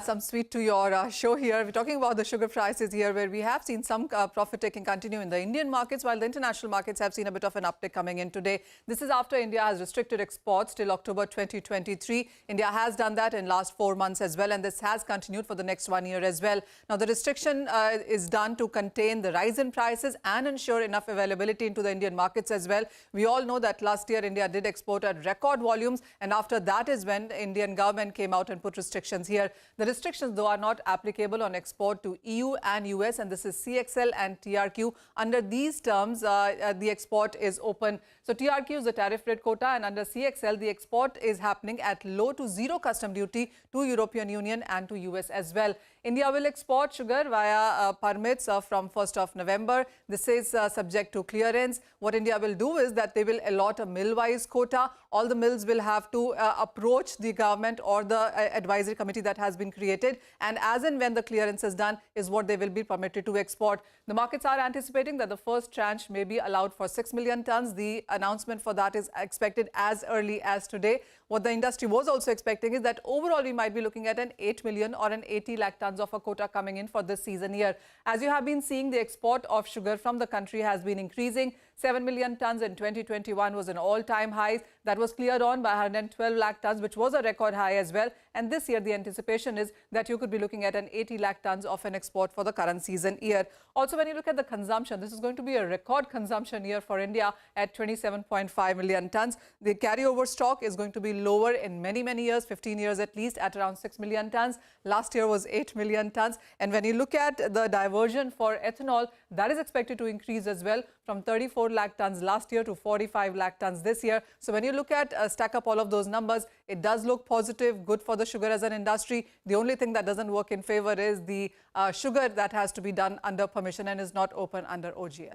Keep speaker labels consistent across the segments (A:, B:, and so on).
A: Some sweet to your show here. We're talking about the sugar prices here, where we have seen some profit taking continue in the Indian markets, while the international markets have seen a bit of an uptick coming in today. This is after India has restricted exports till October 2023. India has done that in last 4 months as well, and this has continued for the next 1 year as well. Now, the restriction is done to contain the rise in prices and ensure enough availability into the Indian markets as well. We all know that last year India did export at record volumes, and after that is when the Indian government came out and put restrictions here. The restrictions, though, are not applicable on export to EU and US, and this is CXL and TRQ. Under these terms, the export is open. So TRQ is the tariff rate quota, and under CXL, the export is happening at low to zero custom duty to European Union and to US as well. India will export sugar via permits from 1st of November. This is subject to clearance. What India will do is that they will allot a mill-wise quota. All the mills will have to approach the government or the advisory committee that has been created, and as and when the clearance is done is what they will be permitted to export. The markets are anticipating that the first tranche may be allowed for 6 million tons. The announcement for that is expected as early as today. What the industry was also expecting is that overall we might be looking at an 8 million or an 80 lakh tons of a quota coming in for this season here. As you have been seeing, the export of sugar from the country has been increasing. 7 million tons in 2021 was an all-time high. That was cleared on by 112 lakh tons, which was a record high as well. And this year, the anticipation is that you could be looking at an 80 lakh tons of an export for the current season year. Also, when you look at the consumption, this is going to be a record consumption year for India at 27.5 million tons. The carryover stock is going to be lower in many, many years, 15 years at least, at around 6 million tons. Last year was 8 million tons. And when you look at the diversion for ethanol, that is expected to increase as well from 34 lakh tons last year to 45 lakh tons this year. So when you look at stack up all of those numbers, it does look positive, good for the sugar as an industry. The only thing that doesn't work in favor is the sugar that has to be done under permission and is not open under OGL.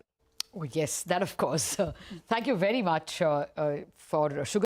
B: Oh, yes, that of course. Thank you very much for sugar.